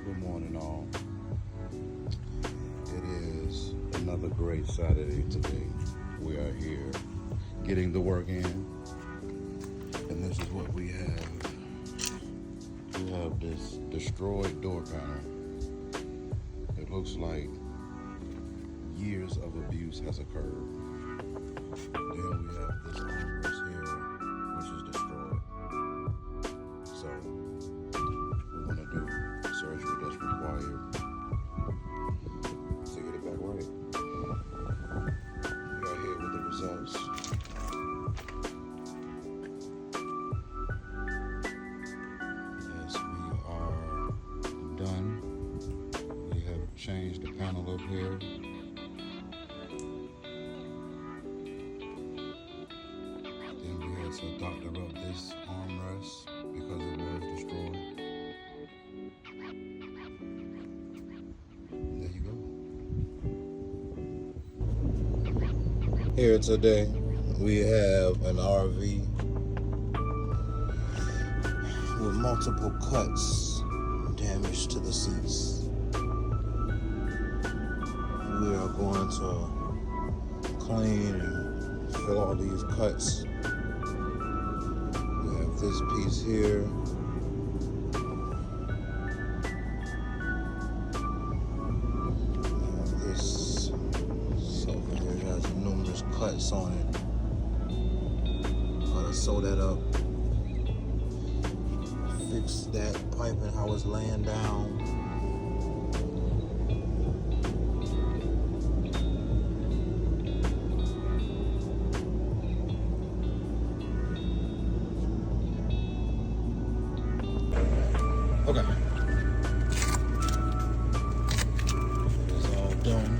Good morning, all. It is another great Saturday today. We are here getting the work in, and this is what we have. We have this destroyed door panel. It looks like years of abuse has occurred. Then we have this armrest here, which is destroyed. So we're gonna do surgery that's required to get it back right. We are here with the results. Yes, we are done. We have changed the panel up here. Then we had to doctor up this armrest because it was destroyed. There you go. Here today, we have an RV with multiple cuts, damage to the seats. We are going to clean and fill all these cuts. We have this piece here. This sofa here has numerous cuts on it. Gotta sew that up. Fix that piping how it's laying down. Okay. It's all done.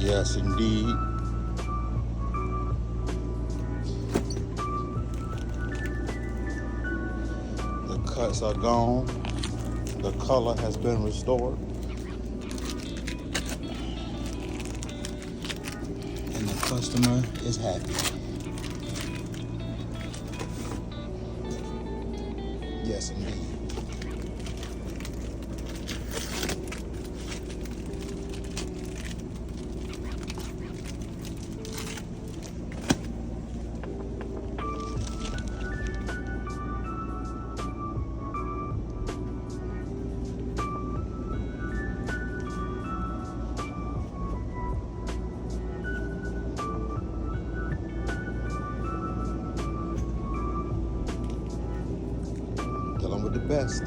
Yes, indeed. The cuts are gone. The color has been restored. And the customer is happy. Yes, indeed. Tell them with the best.